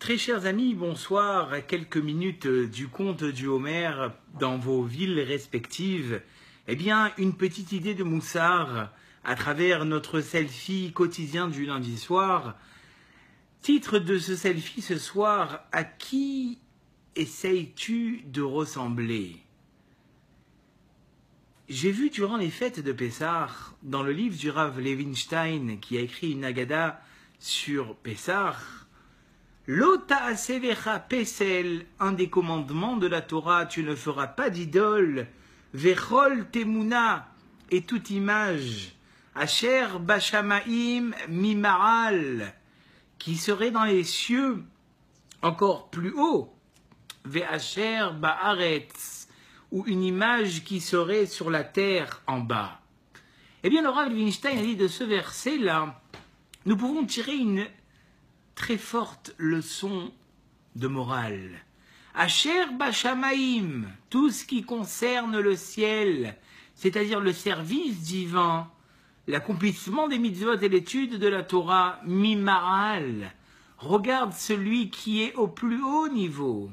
Très chers amis, bonsoir. À quelques minutes du conte du Homer dans vos villes respectives, eh bien, une petite idée de Moussard à travers notre selfie quotidien du lundi soir. Titre de ce selfie ce soir, à qui essayes-tu de ressembler? J'ai vu durant les fêtes de Pessah, dans le livre du Rav Levinstein, qui a écrit une Agada sur Pessah, Lota asevecha pesel, un des commandements de la Torah, tu ne feras pas d'idole, vechol temuna, et toute image, asher bashamaim mimaal, qui serait dans les cieux encore plus haut, ve'asher ba'aretz, ou une image qui serait sur la terre en bas. Eh bien, le Rav Levinstein a dit de ce verset-là, nous pouvons tirer une très forte leçon de morale. Asher bashamaim, tout ce qui concerne le ciel, c'est-à-dire le service divin, l'accomplissement des mitzvot et l'étude de la Torah, mimaal, regarde celui qui est au plus haut niveau.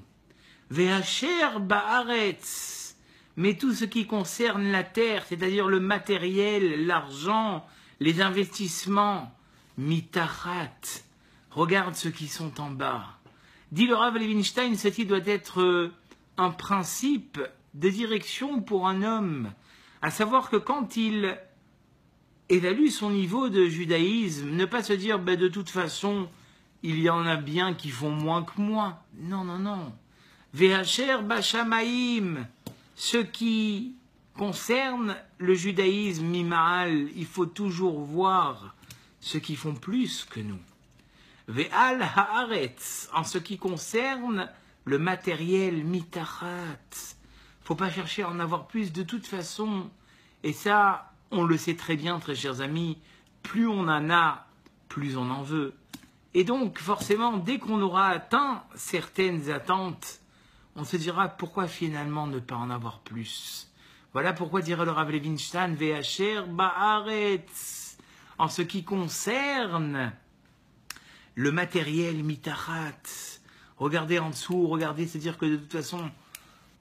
Ve'asher ba'aretz, mais tout ce qui concerne la terre, c'est-à-dire le matériel, l'argent, les investissements, mitachat, regarde ceux qui sont en bas. Dit le Rav Levinstein, ceci doit être un principe de direction pour un homme, à savoir que quand il évalue son niveau de judaïsme, ne pas se dire de toute façon, il y en a bien qui font moins que moi. Non, non, non. Ve'asher bashamaim, ce qui concerne le judaïsme mimaal, il faut toujours voir ceux qui font plus que nous. Ve'al haaretz, en ce qui concerne le matériel mitachat. Faut pas chercher à en avoir plus de toute façon. Et ça, on le sait très bien, très chers amis, plus on en a, plus on en veut. Et donc, forcément, dès qu'on aura atteint certaines attentes, on se dira pourquoi finalement ne pas en avoir plus. Voilà pourquoi dirait le Rav Levinstein, Ve'asher ba'aretz, en ce qui concerne le matériel mitachat. Regardez en dessous, regardez, c'est-à-dire que de toute façon,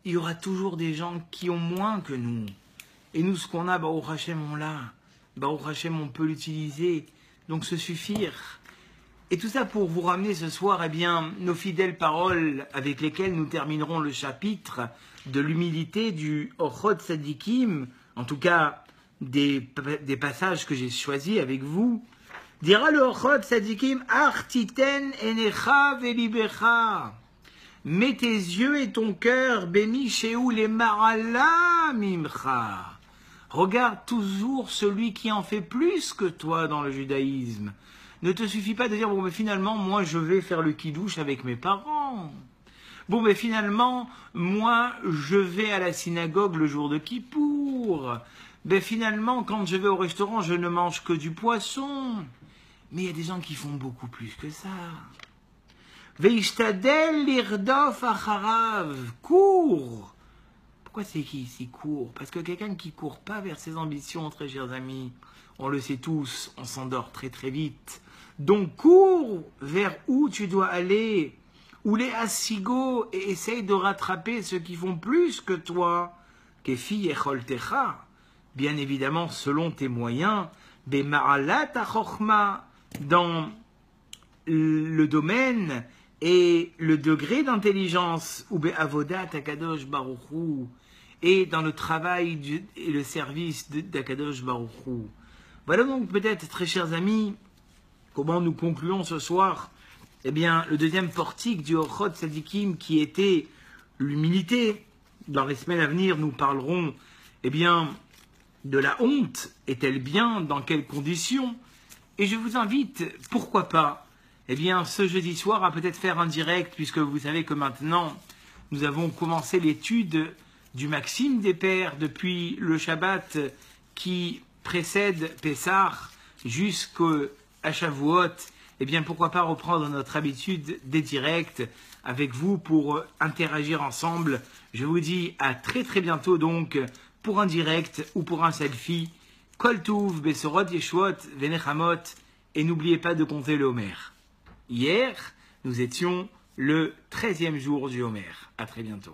il y aura toujours des gens qui ont moins que nous. Et nous, ce qu'on a, Baruch Hashem, on l'a. Baruch Hashem, on peut l'utiliser. Donc, se suffire. Et tout ça pour vous ramener ce soir, eh bien, nos fidèles paroles avec lesquelles nous terminerons le chapitre de l'humilité du Orchot Tzadikim, en tout cas des passages que j'ai choisis avec vous. Dira le Orchot Tzadikim, Artiten enecha velibecha. Mets tes yeux et ton cœur, Bemi Shehu le Marala Mimcha. Regarde toujours celui qui en fait plus que toi dans le judaïsme. Ne te suffit pas de dire, bon, mais finalement, moi, je vais faire le kidouche avec mes parents. Bon, mais finalement, moi, je vais à la synagogue le jour de Kippour. Ben, finalement, quand je vais au restaurant, je ne mange que du poisson. Mais il y a des gens qui font beaucoup plus que ça. Veishtadel lirdof acharav. Cours. Pourquoi c'est qui ici court? Parce que quelqu'un qui court pas vers ses ambitions, très chers amis, on le sait tous, on s'endort très très vite. Donc cours vers où tu dois aller, ou les asigo, et essaye de rattraper ceux qui font plus que toi. Kefi echoltecha, bien évidemment selon tes moyens, bema'alat achokma, dans le domaine et le degré d'intelligence, ou be'avodat akadosh baruchu, et dans le travail et le service d'Akadosh baruchu. Voilà donc peut-être, très chers amis, comment nous concluons ce soir, eh bien, le deuxième portique du Orchot Tzadikim qui était l'humilité. Dans les semaines à venir, nous parlerons, eh bien, de la honte. Est-elle bien? Dans quelles conditions? Et je vous invite, pourquoi pas, eh bien, ce jeudi soir à peut-être faire un direct, puisque vous savez que maintenant, nous avons commencé l'étude du Maxime des Pères depuis le Shabbat qui précède Pessah jusqu'à Shavuot. Eh bien, pourquoi pas reprendre notre habitude des directs avec vous pour interagir ensemble. Je vous dis à très très bientôt donc pour un direct ou pour un selfie. Kol Tuv, Besorot, Yeshuot, Venechamot, et n'oubliez pas de compter le Homer. Hier, nous étions le 13e jour du Homer. À très bientôt.